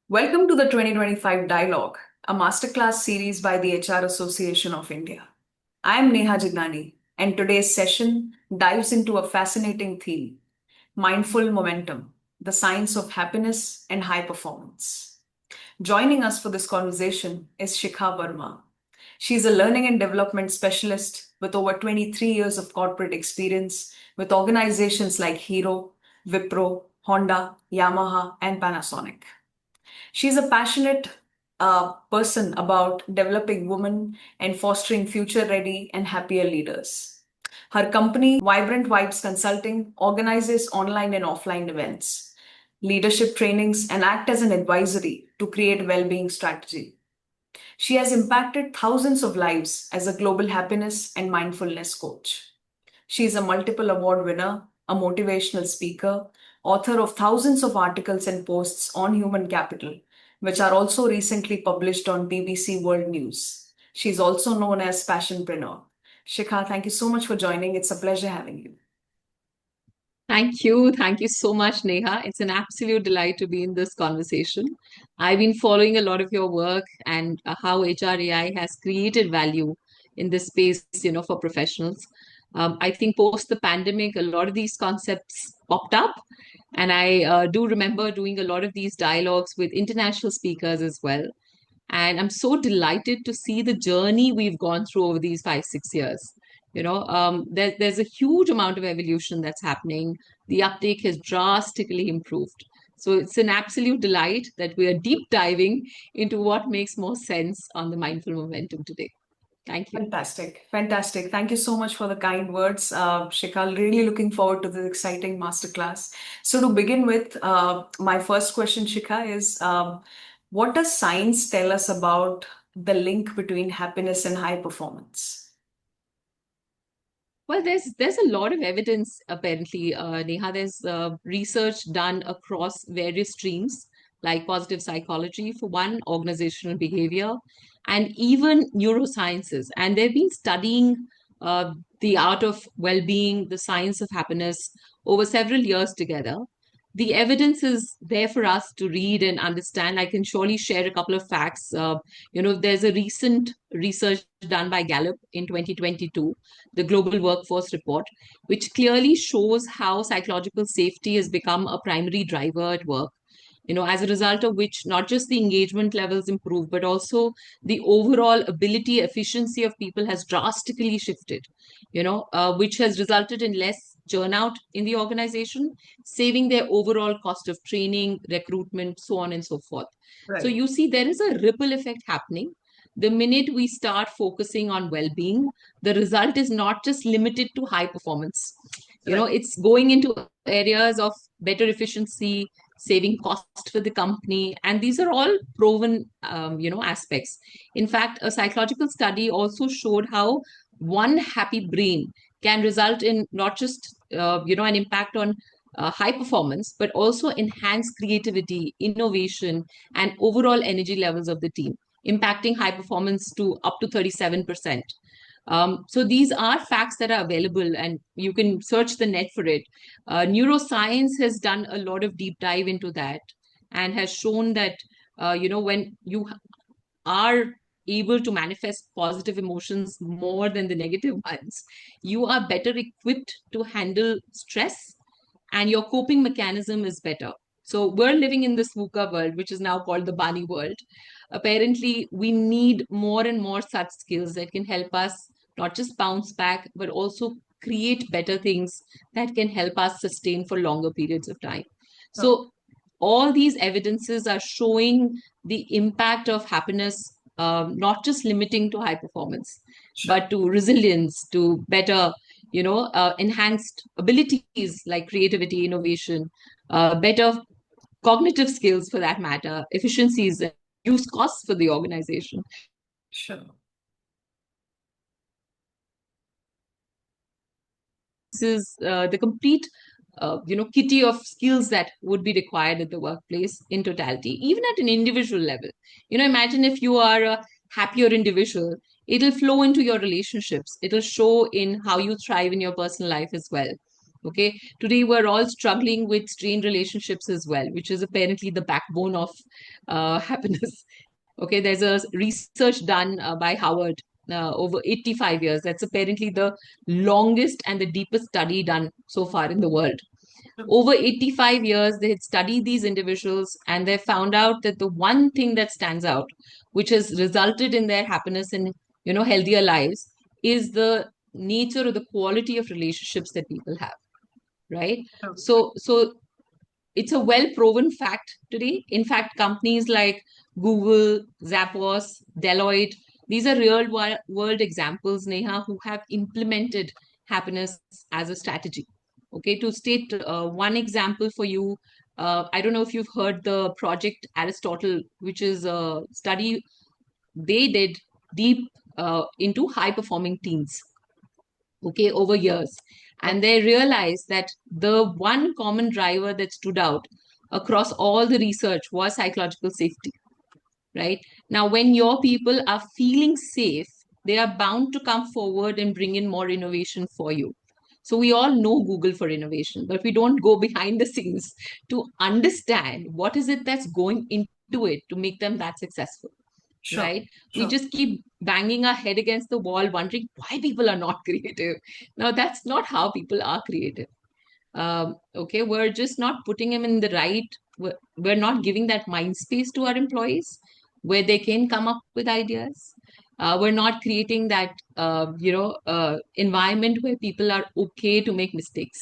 Welcome to the 2025 Dialogue, a masterclass series by the HR Association of India. I am Neha Jignani, and today's session dives into a fascinating theme: mindful momentum, the science of happiness and high performance. Joining us for this conversation is Shikha Verma. She's a learning and development specialist with over 23 years of corporate experience with organizations like Hero, Wipro, Honda, Yamaha, and Panasonic. She's a passionate person about developing women and fostering future ready and happier leaders. Her company, Vibrant Vibes Consulting, organizes online and offline events, leadership trainings, and act as an advisory to create well-being strategy. She has impacted thousands of lives as a global happiness and mindfulness coach. She is a multiple award winner, a motivational speaker, author of thousands of articles and posts on human capital, which are also recently published on BBC World News. She's also known as Passionpreneur. Shikha, thank you so much for joining. It's a pleasure having you. Thank you. Thank you so much, Neha. It's an absolute delight to be in this conversation. I've been following a lot of your work and how HRAI has created value in this space, for professionals. I think post the pandemic, a lot of these concepts popped up. And I do remember doing a lot of these dialogues with international speakers as well. And I'm so delighted to see the journey we've gone through over these 5, 6 years. There's a huge amount of evolution that's happening. The uptake has drastically improved. So it's an absolute delight that we are deep diving into what makes more sense on the mindful momentum today. Thank you. Fantastic. Fantastic. Thank you so much for the kind words, Shikha. Really looking forward to this exciting masterclass. So, to begin with, my first question, Shikha, is what does science tell us about the link between happiness and high performance? Well, there's a lot of evidence apparently, Neha. There's research done across various streams like positive psychology for one, organizational behavior, and even neurosciences. And they've been studying the art of well-being, the science of happiness over several years together. The evidence is there for us to read and understand. I can surely share a couple of facts. There's a recent research done by Gallup in 2022, the Global Workforce Report, which clearly shows how psychological safety has become a primary driver at work. As a result of which not just the engagement levels improve, but also the overall ability, efficiency of people has drastically shifted, which has resulted in less burnout in the organization, saving their overall cost of training, recruitment, so on and so forth. So Right. you see, there is a ripple effect happening. The minute we start focusing on well-being, the result is not just limited to high performance. Right. It's going into areas of better efficiency, saving cost for the company, and these are all proven, aspects. In fact, a psychological study also showed how one happy brain can result in not just an impact on high performance, but also enhance creativity, innovation, and overall energy levels of the team, impacting high performance to up to 37%. So these are facts that are available, and you can search the net for it. Neuroscience has done a lot of deep dive into that and has shown that when you are able to manifest positive emotions more than the negative ones, you are better equipped to handle stress, and your coping mechanism is better. So we're living in this VUCA world, which is now called the Bani world. Apparently, we need more and more such skills that can help us not just bounce back, but also create better things that can help us sustain for longer periods of time. Oh, So all these evidences are showing the impact of happiness, not just limiting to high performance, sure. but to resilience, to better, enhanced abilities like creativity, innovation, better cognitive skills for that matter, efficiencies, and reduce costs for the organization. Sure. This is the complete kitty of skills that would be required at the workplace in totality, even at an individual level. Imagine if you are a happier individual, it'll flow into your relationships, it'll show in how you thrive in your personal life as well. Okay, today we're all struggling with strained relationships as well, which is apparently the backbone of happiness. Okay, there's a research done by Howard over 85 years. That's apparently the longest and the deepest study done so far in the world. Over 85 years, they had studied these individuals and they found out that the one thing that stands out, which has resulted in their happiness and healthier lives, is the nature or the quality of relationships that people have, right? Sure. So it's a well proven fact today. In fact, companies like Google, Zappos, Deloitte, these are real world examples, Neha, who have implemented happiness as a strategy. Okay, to state one example for you, I don't know if you've heard the Project Aristotle, which is a study they did deep into high performing teams, okay, over years. And Okay. they realized that the one common driver that stood out across all the research was psychological safety, right? Now, when your people are feeling safe, they are bound to come forward and bring in more innovation for you. So we all know Google for innovation, but we don't go behind the scenes to understand what is it that's going into it to make them that successful, Sure. right? We Sure. just keep banging our head against the wall, wondering why people are not creative. Now, that's not how people are creative. Okay, we're just not putting them in the right, we're not giving that mind space to our employees where they can come up with ideas. We're not creating that, environment where people are okay to make mistakes.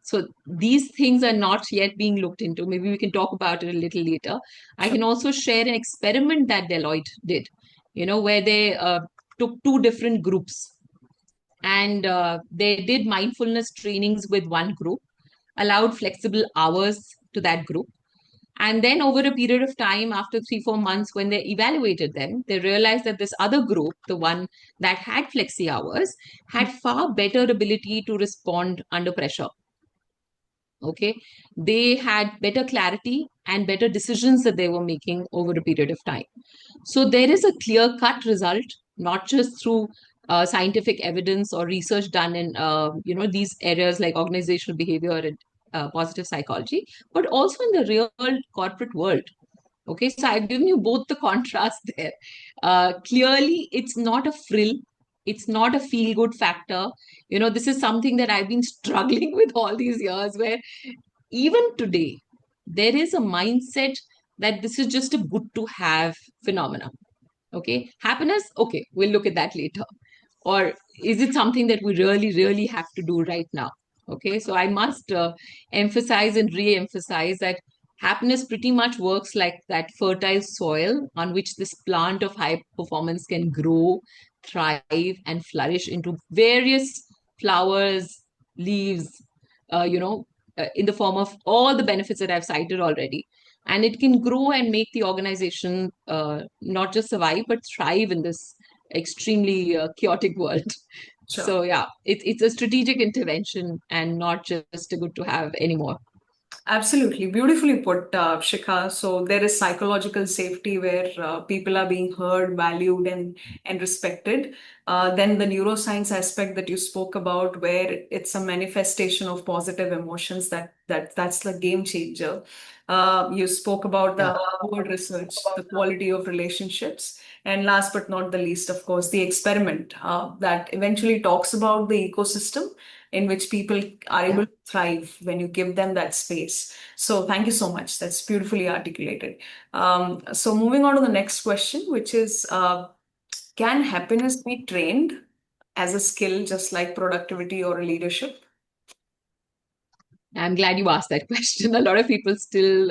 So these things are not yet being looked into. Maybe we can talk about it a little later. I Sure. can also share an experiment that Deloitte did, where they took two different groups and they did mindfulness trainings with one group, allowed flexible hours to that group. And then over a period of time, after 3, 4 months, when they evaluated them, they realized that this other group, the one that had flexi hours, had far better ability to respond under pressure. Okay, they had better clarity and better decisions that they were making over a period of time. So there is a clear cut result, not just through scientific evidence or research done in these areas like organizational behavior and positive psychology, but also in the real corporate world. Okay, so I've given you both the contrast there. Clearly, it's not a frill, it's not a feel good factor. This is something that I've been struggling with all these years, where even today, there is a mindset that this is just a good to have phenomena. Okay, happiness, okay, we'll look at that later. Or is it something that we really, really have to do right now? Okay, so I must emphasize and re emphasize that happiness pretty much works like that fertile soil on which this plant of high performance can grow, thrive, and flourish into various flowers, leaves, uh, you know, in the form of all the benefits that I've cited already. And it can grow and make the organization not just survive, but thrive in this extremely chaotic world. Sure. So yeah, it's a strategic intervention and not just a good to have anymore. Absolutely. Beautifully put, Shikha. So there is psychological safety where people are being heard, valued, and respected. Then the neuroscience aspect that you spoke about, where it's a manifestation of positive emotions, that's the game changer. You spoke about Yeah. the Harvard research, the quality of relationships, and last but not the least, of course, the experiment that eventually talks about the ecosystem in which people are Yeah. able to thrive when you give them that space. So, thank you so much. That's beautifully articulated. So, moving on to the next question, which is can happiness be trained as a skill, just like productivity or leadership? I'm glad you asked that question. A lot of people still,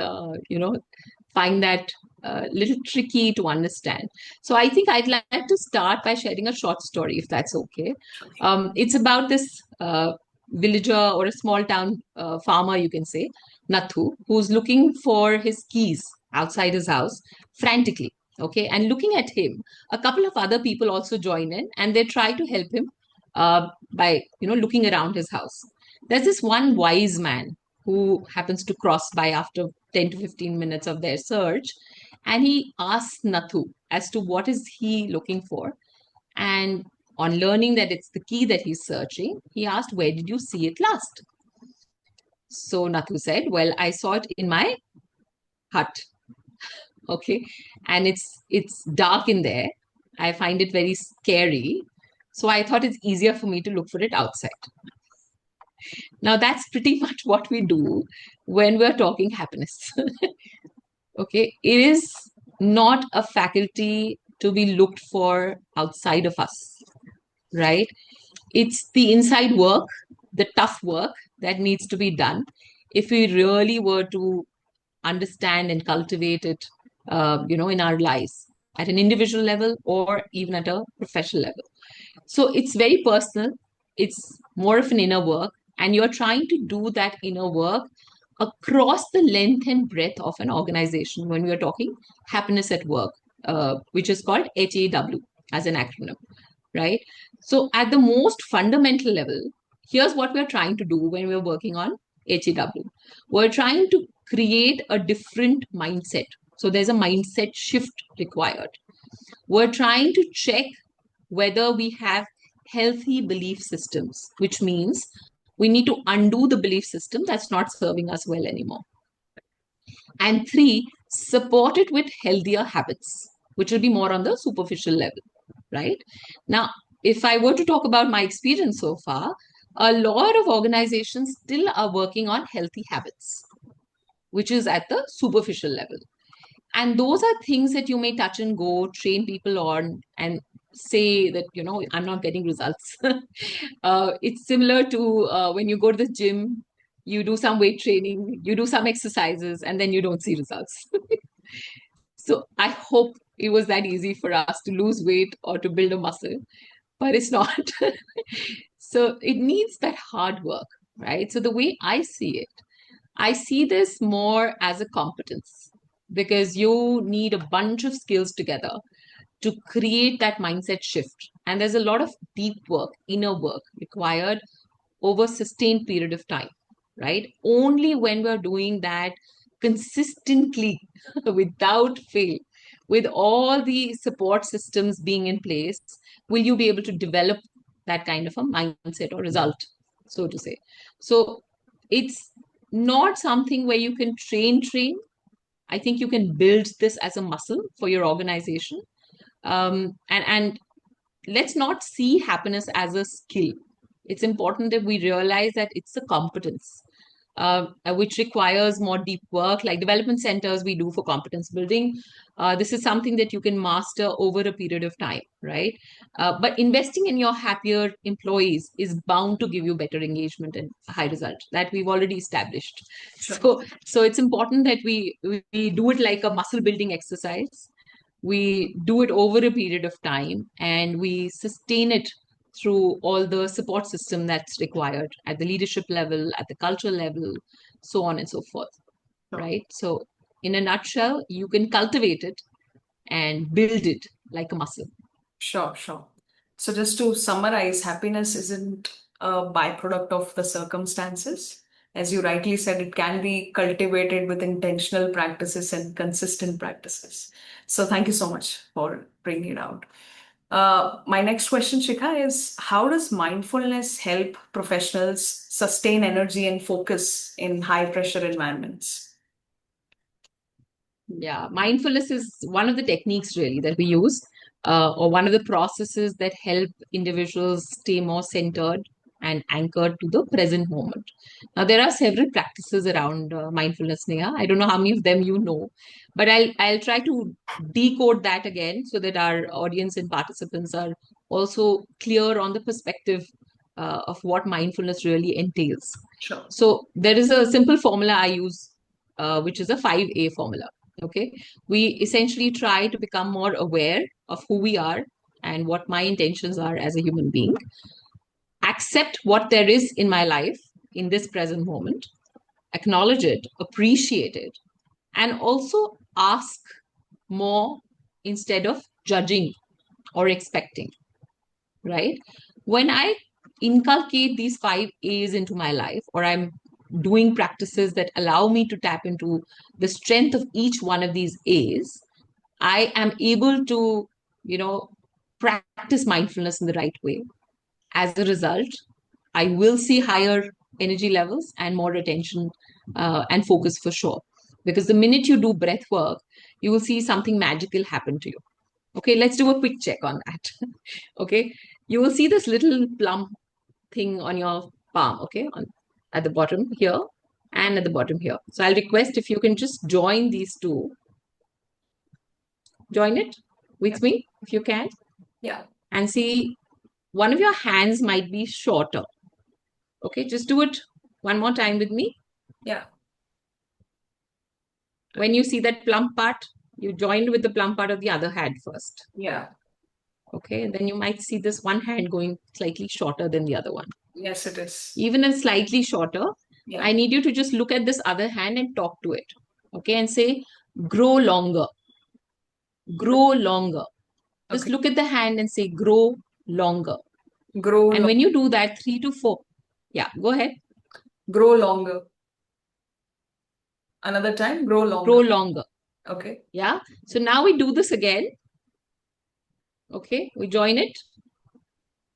find that a little tricky to understand. So I think I'd like to start by sharing a short story, if that's okay. It's about this villager or a small town farmer, you can say, Nathu, who's looking for his keys outside his house frantically. Okay, and looking at him, a couple of other people also join in, and they try to help him by looking around his house. There's this one wise man who happens to cross by after 10 to 15 minutes of their search, and he asks Nathu as to what is he looking for. And on learning that it's the key that he's searching, he asked, where did you see it last? So Nathu said, well, I saw it in my hut. Okay. And it's dark in there. I find it very scary. So I thought it's easier for me to look for it outside. Now that's pretty much what we do when we're talking happiness. Okay. It is not a faculty to be looked for outside of us, right? It's the inside work, the tough work that needs to be done if we really were to understand and cultivate it, in our lives at an individual level or even at a professional level. So it's very personal. It's more of an inner work, and you're trying to do that inner work across the length and breadth of an organization when we are talking happiness at work, which is called HAW as an acronym, right? So, at the most fundamental level, here's what we're trying to do when we're working on HAW. We're trying to create a different mindset. So, there's a mindset shift required. We're trying to check whether we have healthy belief systems, which means we need to undo the belief system that's not serving us well anymore. And three, support it with healthier habits, which will be more on the superficial level, right? Now, if I were to talk about my experience so far, a lot of organizations still are working on healthy habits, which is at the superficial level. And those are things that you may touch and go, train people on, and say that, I'm not getting results. It's similar to when you go to the gym, you do some weight training, you do some exercises, and then you don't see results. So I hope it was that easy for us to lose weight or to build a muscle, but it's not. So it needs that hard work, right? So the way I see it, I see this more as a competence because you need a bunch of skills together to create that mindset shift. And there's a lot of deep work, inner work required over sustained period of time, right? Only when we're doing that consistently without fail, with all the support systems being in place, will you be able to develop that kind of a mindset or result, so to say. So it's not something where you can train. I think you can build this as a muscle for your organization. And let's not see happiness as a skill. It's important that we realize that it's a competence, which requires more deep work, like development centers we do for competence building. This is something that you can master over a period of time, right? But investing in your happier employees is bound to give you better engagement and high result that we've already established. Sure. So it's important that we do it like a muscle building exercise. We do it over a period of time and we sustain it through all the support system that's required at the leadership level, at the cultural level, so on and so forth, Sure. right? So in a nutshell, you can cultivate it and build it like a muscle. Sure, sure. So just to summarize, happiness isn't a byproduct of the circumstances. As you rightly said, it can be cultivated with intentional practices and consistent practices. So thank you so much for bringing it out. My next question, Shikha, is how does mindfulness help professionals sustain energy and focus in high pressure environments? Yeah, mindfulness is one of the techniques really that we use, or one of the processes that help individuals stay more centered and anchored to the present moment. Now, there are several practices around mindfulness, Neha. I don't know how many of them you know, but I'll try to decode that again so that our audience and participants are also clear on the perspective of what mindfulness really entails. Sure. So there is a simple formula I use, which is a 5A formula. Okay. We essentially try to become more aware of who we are and what my intentions are as a human being, accept what there is in my life in this present moment, acknowledge it, appreciate it, and also ask more instead of judging or expecting, right? When I inculcate these 5 A's into my life, or I'm doing practices that allow me to tap into the strength of each one of these A's, I am able to, you know, practice mindfulness in the right way. As a result, I will see higher energy levels and more attention and focus for sure. Because the minute you do breath work, you will see something magical happen to you. Okay, let's do a quick check on that. Okay, you will see this little plum thing on your palm, okay, at the bottom here and at the bottom here. So I'll request if you can just join these two. Join it with me if you can. Yeah. And see, one of your hands might be shorter. Okay, just do it one more time with me. Yeah. When you see that plump part, you join with the plump part of the other hand first. Yeah. Okay, and then you might see this one hand going slightly shorter than the other one. Yes, it is. Even if slightly shorter, Yeah. I need you to just look at this other hand and talk to it. Okay, and say, grow longer. Grow longer. Just Okay. look at the hand and say, grow longer. Grow And when you do that, 3 to 4, yeah, go ahead. grow longer. Another time, grow Grow longer. longer. Okay. Yeah. So now we do this again. Okay, we join it.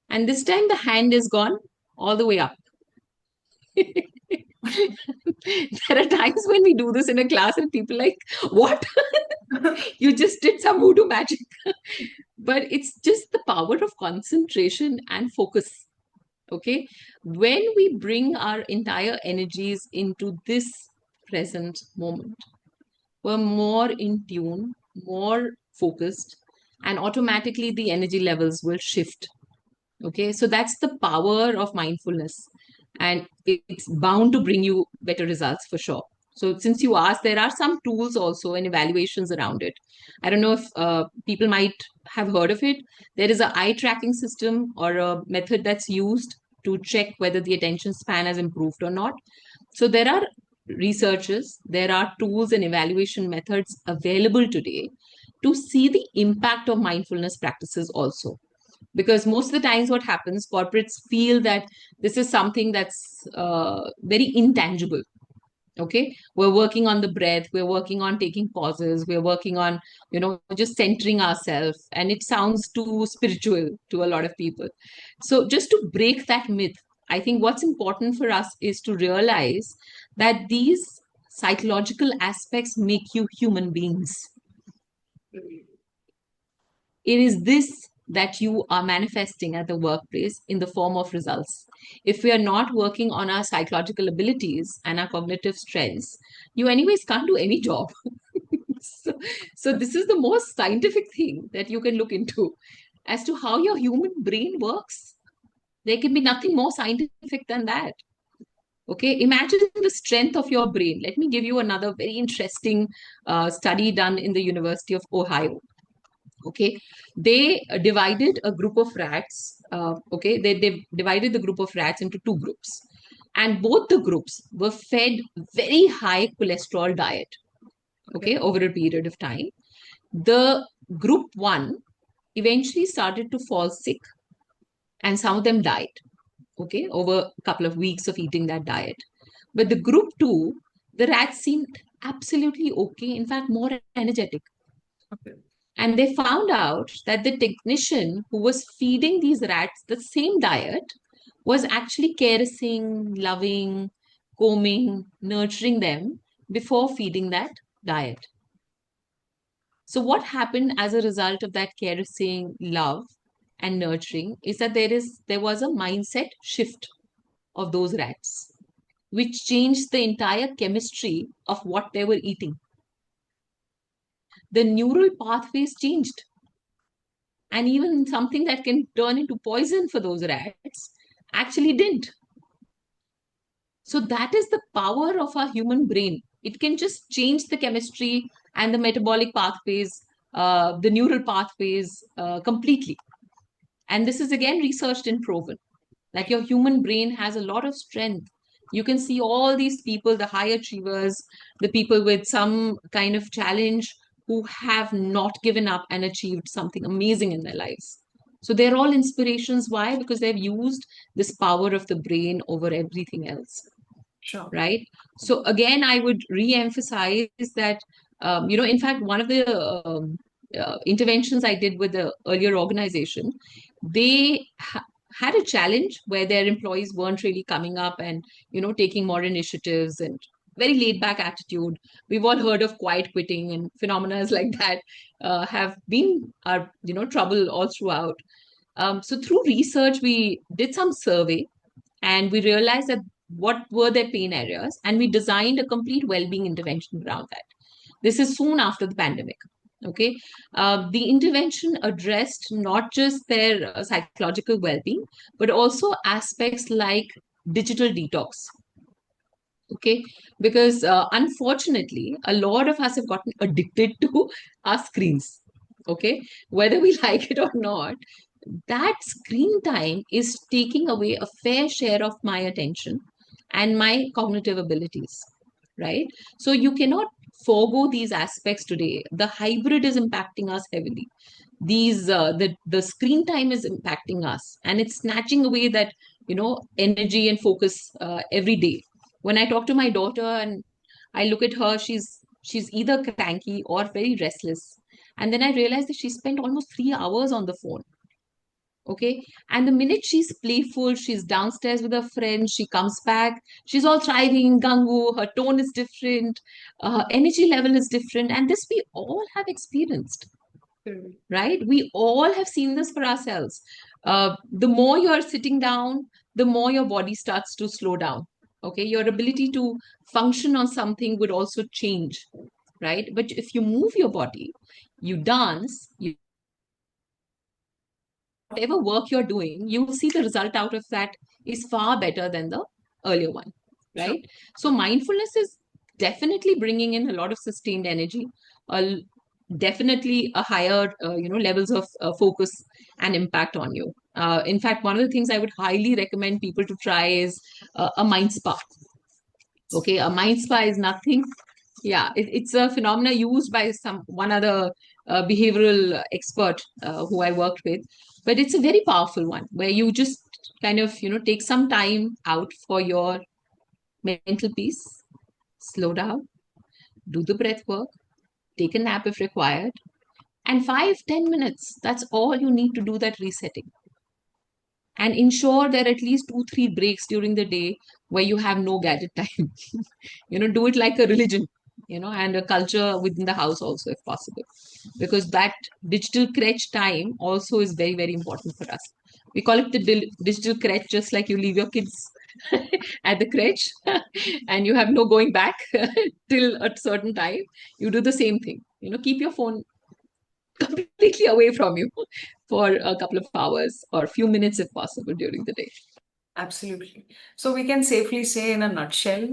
And this time the hand is gone all the way up. There are times when we do this in a class and people like, what? You just did some voodoo magic. But it's just the power of concentration and focus. Okay. When we bring our entire energies into this present moment, we're more in tune, more focused, and automatically the energy levels will shift. Okay. So that's the power of mindfulness. And it's bound to bring you better results for sure. So, since you asked, there are some tools also and evaluations around it. I don't know if people might have heard of it. There is a eye tracking system or a method that's used to check whether the attention span has improved or not. So, there are researches, there are tools and evaluation methods available today to see the impact of mindfulness practices also, because most of the times what happens, corporates feel that this is something that's very intangible. Okay, we're working on the breath, we're working on taking pauses, we're working on, just centering ourselves, and it sounds too spiritual to a lot of people. So just to break that myth, I think what's important for us is to realize that these psychological aspects make you human beings. It is this that you are manifesting at the workplace in the form of results. If we are not working on our psychological abilities and our cognitive strengths, you, anyways, can't do any job. so, so, this is the most scientific thing that you can look into as to how your human brain works. There can be nothing more scientific than that. Okay, imagine the strength of your brain. Let me give you another very interesting study done in the University of Ohio. Okay, they divided a group of rats. Okay, they divided the group of rats into two groups, and both the groups were fed very high cholesterol diet. Okay, over a period of time, the group one eventually started to fall sick, and some of them died. Okay, over a couple of weeks of eating that diet. But the group two, the rats seemed absolutely okay, in fact more energetic. Okay. And they found out that the technician who was feeding these rats the same diet was actually caressing, loving, combing, nurturing them before feeding that diet. So, what happened as a result of that caressing, love, and nurturing is that there was a mindset shift of those rats, which changed the entire chemistry of what they were eating. The neural pathways changed, and even something that can turn into poison for those rats actually didn't. So that is the power of our human brain. It can just change the chemistry and the metabolic pathways, the neural pathways completely. And this is again researched and proven that your human brain has a lot of strength. You can see all these people, the high achievers, the people with some kind of challenge who have not given up and achieved something amazing in their lives. So they're all inspirations. Why? Because they've used this power of the brain over everything else. Sure. Right. So again, I would re-emphasize that, in fact, one of the interventions I did with the earlier organization, they had a challenge where their employees weren't really coming up and, taking more initiatives, and very laid back attitude. We've all heard of quiet quitting, and phenomena like that have been our, trouble all throughout. So through research, we did some survey, and we realized that what were their pain areas, and we designed a complete well-being intervention around that. This is soon after the pandemic. Okay. The intervention addressed not just their psychological well-being, but also aspects like digital detox. Okay. Because unfortunately, a lot of us have gotten addicted to our screens. Okay. Whether we like it or not, that screen time is taking away a fair share of my attention and my cognitive abilities, right? So you cannot forego these aspects today. The hybrid is impacting us heavily. The screen time is impacting us, and it's snatching away that, energy and focus every day. When I talk to my daughter and I look at her, she's either cranky or very restless, and then I realize that she spent almost 3 hours on the phone. Okay. And the minute she's playful, she's downstairs with her friends, she comes back, she's all thriving, gangu, her tone is different, her energy level is different. And this we all have experienced, Hmm. right? We all have seen this for ourselves. The more you're sitting down, the more your body starts to slow down. Okay. Your ability to function on something would also change, right? But if you move your body, you dance, you whatever work you're doing, you'll see the result out of that is far better than the earlier one, Sure. right? So mindfulness is definitely bringing in a lot of sustained energy, uh, definitely a higher, levels of focus and impact on you. In fact, one of the things I would highly recommend people to try is a mind spa. Okay, a mind spa is nothing. Yeah, it's a phenomena used by some one other behavioral expert who I worked with, but it's a very powerful one where you just kind of take some time out for your mental peace, slow down, do the breath work, take a nap if required, and 5-10 minutes. That's all you need to do that resetting, and ensure there are at least 2-3 breaks during the day where you have no gadget time. Do it like a religion, and a culture within the house also, if possible, because that digital crutch time also is very, very important for us. We call it the digital crutch, just like you leave your kids at the crutch and you have no going back till a certain time. You do the same thing, keep your phone completely away from you for a couple of hours or a few minutes if possible during the day. Absolutely. So we can safely say in a nutshell,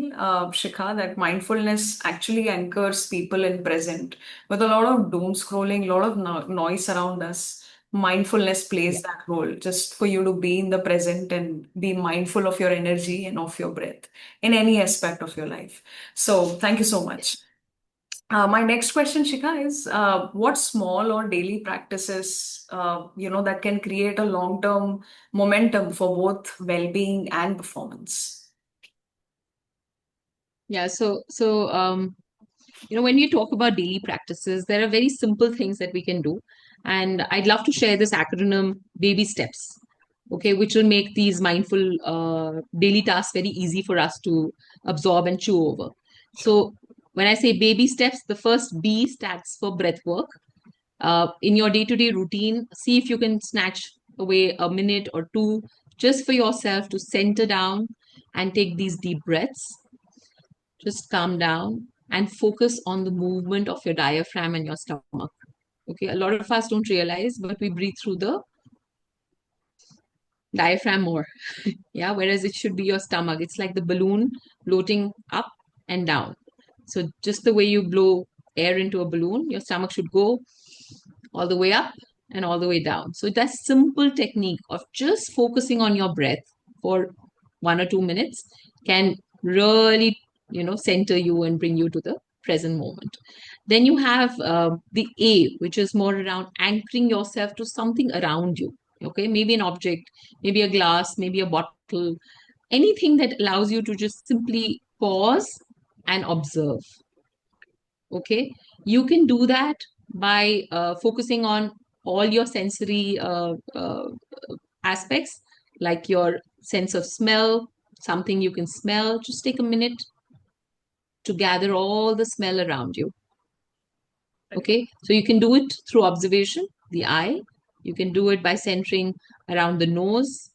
Shikha, that mindfulness actually anchors people in present. With a lot of doom scrolling, a lot of noise around us, mindfulness Yeah. plays that role just for you to be in the present and be mindful of your energy and of your breath in any aspect of your life. So thank you so much. My next question, Shikha, is what small or daily practices, that can create a long-term momentum for both well-being and performance? Yeah. When we talk about daily practices, there are very simple things that we can do. And I'd love to share this acronym, baby steps, okay, which will make these mindful daily tasks very easy for us to absorb and chew over. Sure. So, when I say baby steps, the first B stands for breath work. In your day to day routine, see if you can snatch away a minute or two just for yourself to center down and take these deep breaths. Just calm down and focus on the movement of your diaphragm and your stomach. Okay, a lot of us don't realize, but we breathe through the diaphragm more. Yeah, whereas it should be your stomach. It's like the balloon floating up and down. So just the way you blow air into a balloon, your stomach should go all the way up and all the way down. So that simple technique of just focusing on your breath for 1 or 2 minutes can really, center you and bring you to the present moment. Then you have the A, which is more around anchoring yourself to something around you. Okay, maybe an object, maybe a glass, maybe a bottle, anything that allows you to just simply pause and observe. Okay, you can do that by focusing on all your sensory aspects, like your sense of smell, something you can smell. Just take a minute to gather all the smell around you. Okay, so you can do it through observation, the eye. You can do it by centering around the nose,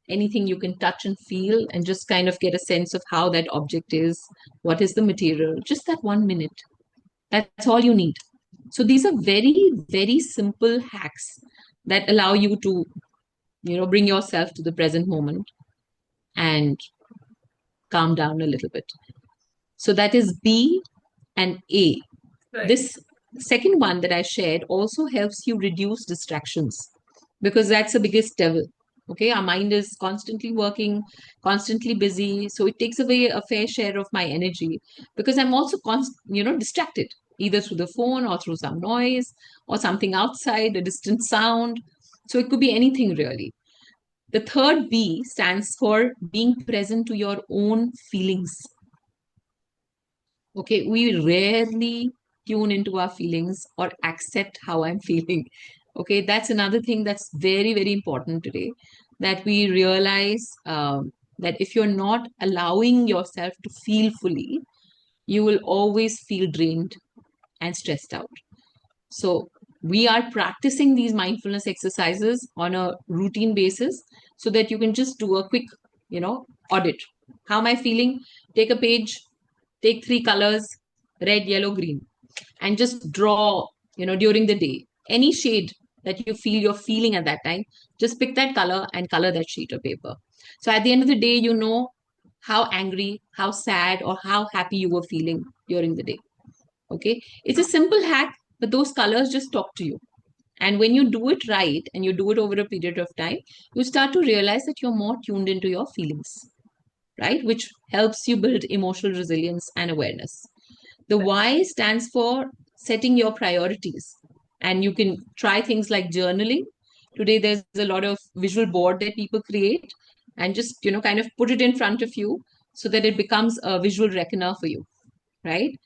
anything you can touch and feel, and just kind of get a sense of how that object is, what is the material, just that 1 minute. That's all you need. So these are very, very simple hacks that allow you to, bring yourself to the present moment and calm down a little bit. So that is B and A. Right. This second one that I shared also helps you reduce distractions, because that's the biggest devil. Okay, our mind is constantly working, constantly busy, so it takes away a fair share of my energy because I'm also distracted, either through the phone or through some noise or something outside, a distant sound. So it could be anything really. The third B stands for being present to your own feelings. Okay, we rarely tune into our feelings or accept how I'm feeling. Okay, that's another thing that's very, very important today, that we realize that if you're not allowing yourself to feel fully, you will always feel drained and stressed out. So we are practicing these mindfulness exercises on a routine basis so that you can just do a quick, audit. How am I feeling? Take a page, take three colors, red, yellow, green, and just draw, during the day, any shade that you feel you're feeling at that time, just pick that color and color that sheet of paper. So at the end of the day, you know how angry, how sad, or how happy you were feeling during the day. Okay, it's a simple hack, but those colors just talk to you. And when you do it right and you do it over a period of time, you start to realize that you're more tuned into your feelings, right? Which helps you build emotional resilience and awareness. The Y stands for setting your priorities. And you can try things like journaling. Today, there's a lot of visual board that people create, and just, kind of put it in front of you so that it becomes a visual reckoner for you, right?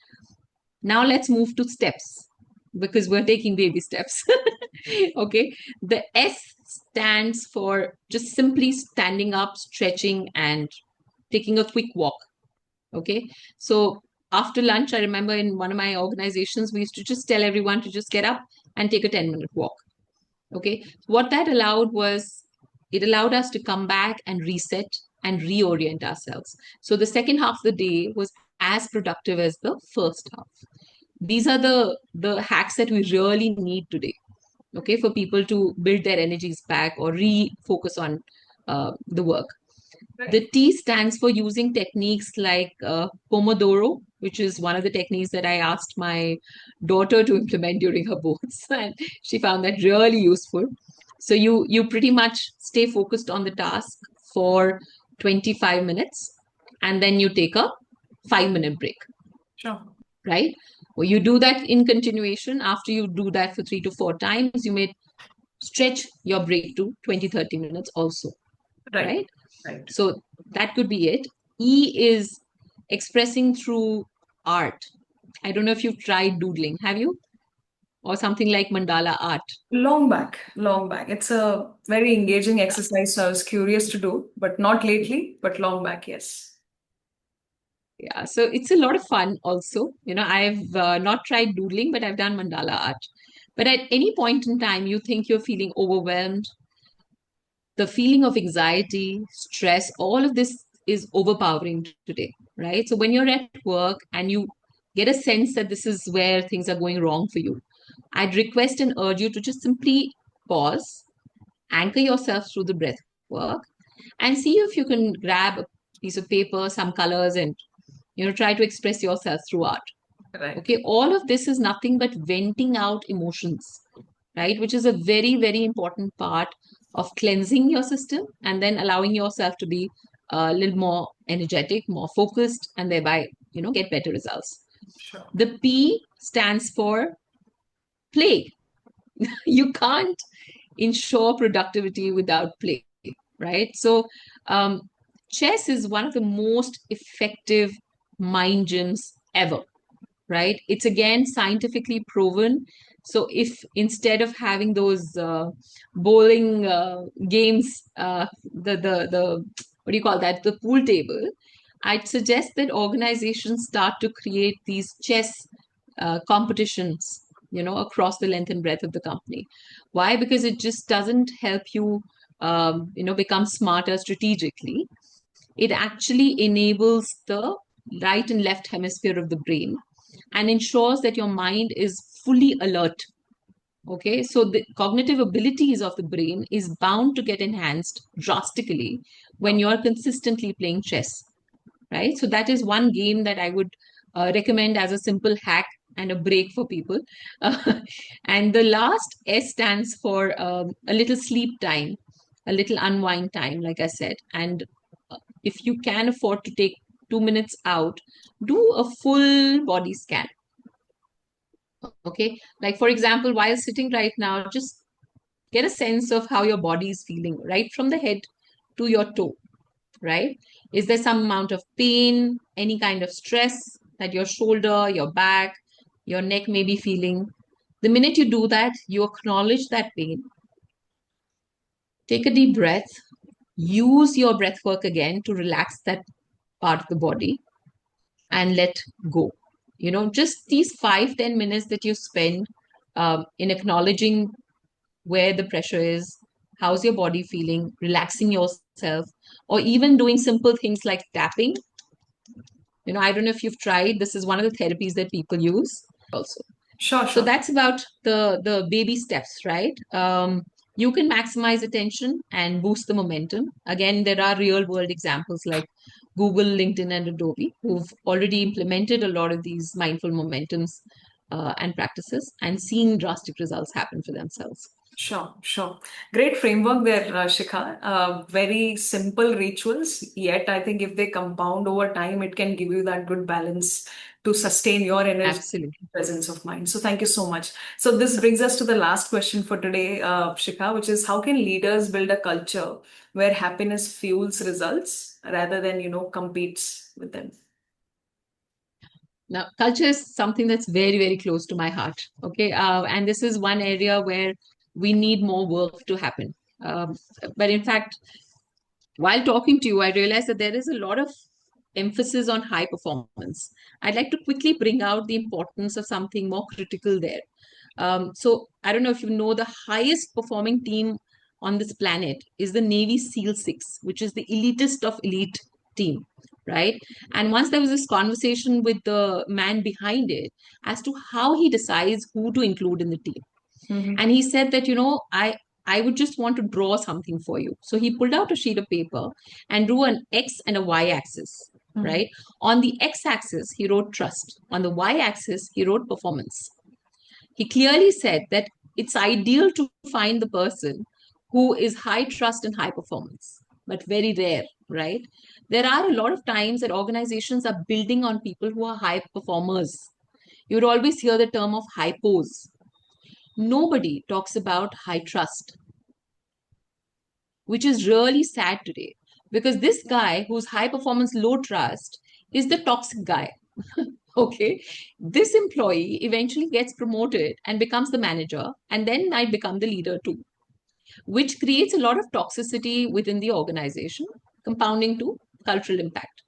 Now let's move to steps, because we're taking baby steps. Okay. The S stands for just simply standing up, stretching, and taking a quick walk. Okay. So after lunch, I remember in one of my organizations, we used to just tell everyone to just get up and take a 10-minute walk. Okay. What that allowed was, it allowed us to come back and reset and reorient ourselves. So the second half of the day was as productive as the first half. These are the hacks that we really need today, okay, for people to build their energies back or refocus on the work. The T stands for using techniques like Pomodoro, which is one of the techniques that I asked my daughter to implement during her boards, and she found that really useful. So you pretty much stay focused on the task for 25 minutes, and then you take a 5-minute break. Sure. Right? Well, you do that in continuation. After you do that for 3 to 4 times, you may stretch your break to 20-30 minutes also. Right? Right. So that could be it. E is expressing through art. I don't know if you've tried doodling. Have you? Or something like mandala art. Long back, long back. It's a very engaging exercise, so I was curious to do, but not lately, but long back, yes. Yeah, so it's a lot of fun also. I've not tried doodling, but I've done mandala art. But at any point in time, you think you're feeling overwhelmed, the feeling of anxiety, stress, all of this is overpowering today, right? So when you're at work and you get a sense that this is where things are going wrong for you, I'd request and urge you to just simply pause, anchor yourself through the breath work, and see if you can grab a piece of paper, some colors, and try to express yourself through art. Right. Okay, all of this is nothing but venting out emotions, right? Which is a very, very important part of cleansing your system and then allowing yourself to be a little more energetic, more focused, and thereby, get better results. Sure. The P stands for play. You can't ensure productivity without play, right? So, um, chess is one of the most effective mind gyms ever, right? It's again scientifically proven. So if instead of having those bowling games, the what do you call that, the pool table, I'd suggest that organizations start to create these chess competitions, across the length and breadth of the company. Why? Because it just doesn't help you, become smarter strategically. It actually enables the right and left hemisphere of the brain and ensures that your mind is fully alert. Okay, so the cognitive abilities of the brain is bound to get enhanced drastically when you're consistently playing chess, right? So that is one game that I would recommend as a simple hack and a break for people. Uh, and the last S stands for a little sleep time, a little unwind time, like I said. And if you can afford to take 2 minutes out, do a full body scan. Okay, like for example, while sitting right now, just get a sense of how your body is feeling, right from the head to your toe, right? Is there some amount of pain, any kind of stress that your shoulder, your back, your neck may be feeling? The minute you do that, you acknowledge that pain, take a deep breath, use your breath work again to relax that part of the body and let go. Just these 5-10 minutes that you spend in acknowledging where the pressure is, how's your body feeling, relaxing yourself, or even doing simple things like tapping. I don't know if you've tried, this is one of the therapies that people use also. Sure, So sure. that's about the baby steps, right? You can maximize attention and boost the momentum. Again, there are real world examples like Google, LinkedIn, and Adobe who've already implemented a lot of these mindful momentums and practices and seen drastic results happen for themselves. Sure, sure. Great framework there, Shikha. Very simple rituals, yet I think if they compound over time, it can give you that good balance to sustain your energy, Absolutely. presence of mind. So thank you so much. So this brings us to the last question for today, Shikha, which is how can leaders build a culture where happiness fuels results rather than, competes with them? Now, culture is something that's very, very close to my heart. Okay. And this is one area where we need more work to happen. Um, but in fact, while talking to you, I realized that there is a lot of emphasis on high performance. I'd like to quickly bring out the importance of something more critical there. So I don't know if you know, the highest performing team on this planet is the Navy SEAL 6, which is the elitist of elite team, right? And once there was this conversation with the man behind it as to how he decides who to include in the team. Mhm. And he said that, I would just want to draw something for you. So he pulled out a sheet of paper and drew an X and a Y axis, Mhm. right? On the X axis, he wrote trust. On the Y axis, he wrote performance. He clearly said that it's ideal to find the person who is high trust and high performance, but very rare, right? There are a lot of times that organizations are building on people who are high performers. You would always hear the term of hypos. Nobody talks about high trust, which is really sad today because this guy who's high performance, low trust is the toxic guy. Okay. This employee eventually gets promoted and becomes the manager and then might become the leader too, which creates a lot of toxicity within the organization, compounding to cultural impact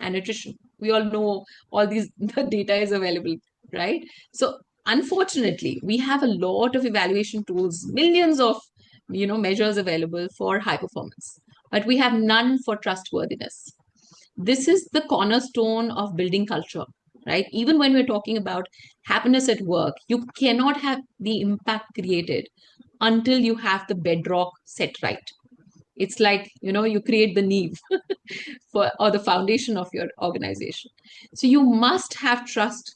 and attrition. We all know all these, the data is available, right? So unfortunately, we have a lot of evaluation tools, millions of measures available for high performance, but we have none for trustworthiness. This is the cornerstone of building culture, right? Even when we're talking about happiness at work, you cannot have the impact created until you have the bedrock set right. It's like, you create the neve for or the foundation of your organization. So you must have trust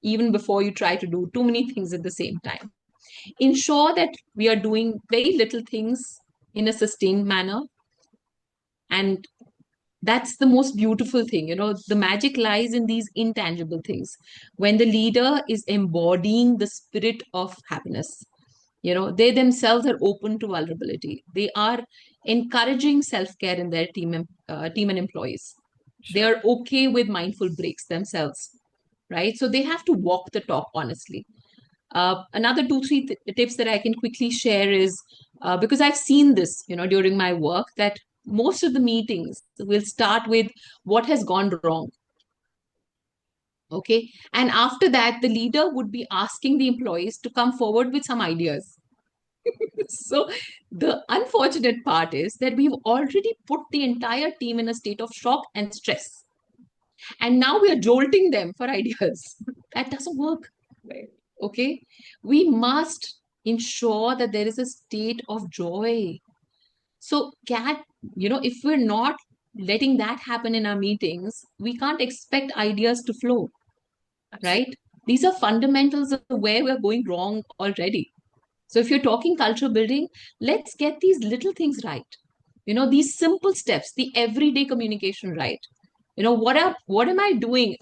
even before you try to do too many things at the same time. Ensure that we are doing very little things in a sustained manner, and that's the most beautiful thing. The magic lies in these intangible things. When the leader is embodying the spirit of happiness, they themselves are open to vulnerability. They are encouraging self-care in their team and employees. They Sure. are okay with mindful breaks themselves, right? So they have to walk the talk honestly. Another two, three tips that I can quickly share is because I've seen this, during my work, that most of the meetings will start with what has gone wrong. Okay. And after that, the leader would be asking the employees to come forward with some ideas. So the unfortunate part is that we've already put the entire team in a state of shock and stress. And now we are jolting them for ideas. That doesn't work. Right. Okay. We must ensure that there is a state of joy. So, if we're not letting that happen in our meetings, we can't expect ideas to flow, Absolutely. right? These are fundamentals of where we're going wrong already. So if you're talking culture building, let's get these little things right. These simple steps, the everyday communication right. What am I doing?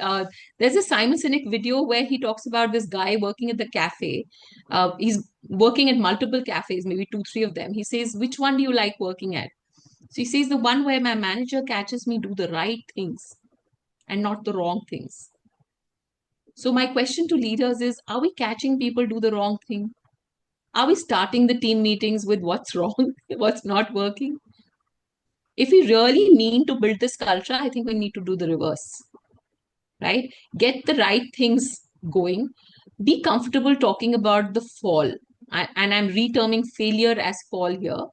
There's a Simon Sinek video where he talks about this guy working at the cafe. He's working at multiple cafes, maybe two, three of them. He says, which one do you like working at? So he says, the one where my manager catches me do the right things and not the wrong things. So my question to leaders is, are we catching people do the wrong thing? Are we starting the team meetings with what's wrong, what's not working? If we really mean to build this culture, I think we need to do the reverse, right? Get the right things going. Be comfortable talking about the fall. And I'm reterming failure as fall here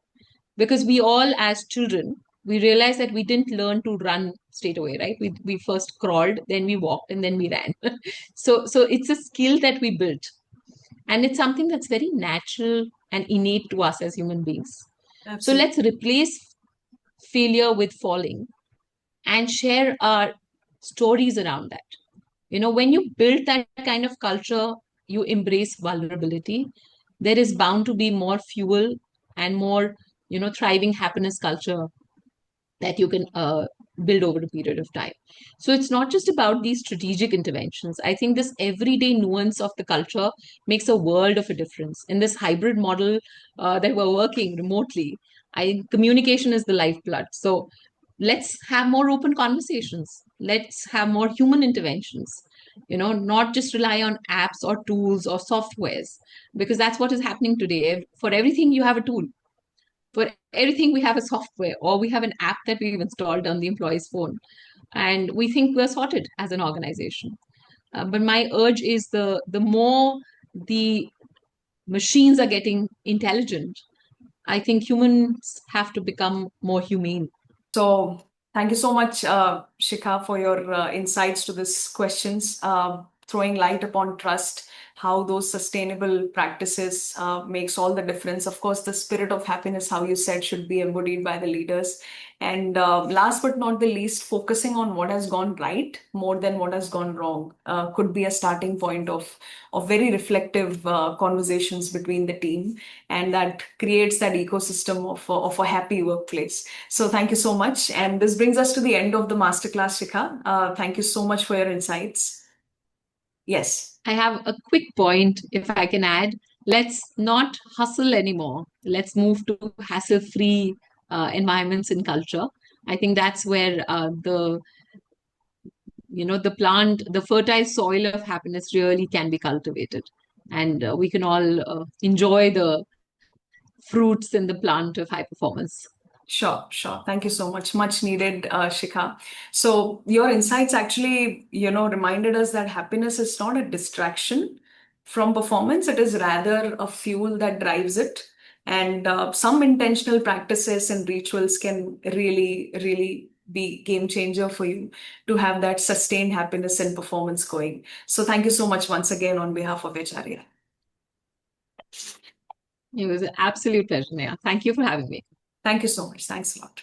because we all, as children, we realized that we didn't learn to run straight away, right? We first crawled, then we walked, and then we ran. So it's a skill that we built. And it's something that's very natural and innate to us as human beings. So Absolutely. let's replace failure with falling and share our stories around that. When you build that kind of culture, you embrace vulnerability. There is bound to be more fuel and more, thriving happiness culture that you can build over a period of time. So it's not just about these strategic interventions. I think this everyday nuance of the culture makes a world of a difference. In this hybrid model that we're working remotely, communication is the lifeblood. So let's have more open conversations. Let's have more human interventions. Not just rely on apps or tools or softwares, because that's what is happening today. For everything, you have a tool. For everything, we have a software or we have an app that we've installed on the employee's phone, and we think we're sorted as an organization. But my urge is the more the machines are getting intelligent, I think humans have to become more humane. So thank you so much, Shikha, for your insights to these questions, throwing light upon trust, how those sustainable practices makes all the difference. Of course, the spirit of happiness, how you said, should be embodied by the leaders. And last but not the least, focusing on what has gone right more than what has gone wrong could be a starting point of very reflective conversations between the team, and that creates that ecosystem of a happy workplace. So thank you so much. And this brings us to the end of the masterclass, Shikha. Thank you so much for your insights. Yes. I have a quick point, if I can add. Let's not hustle anymore. Let's move to hassle free environments and culture. I think that's where the fertile soil of happiness really can be cultivated. And we can all enjoy the fruits in the plant of high performance. Sure, sure. Thank you so much. Much needed, Shikha. So your insights actually, reminded us that happiness is not a distraction from performance. It is rather a fuel that drives it. And some intentional practices and rituals can really, really be game changer for you to have that sustained happiness and performance going. So thank you so much once again on behalf of HRA. It was an absolute pleasure, Neha. Thank you for having me. Thank you so much. Thanks a lot.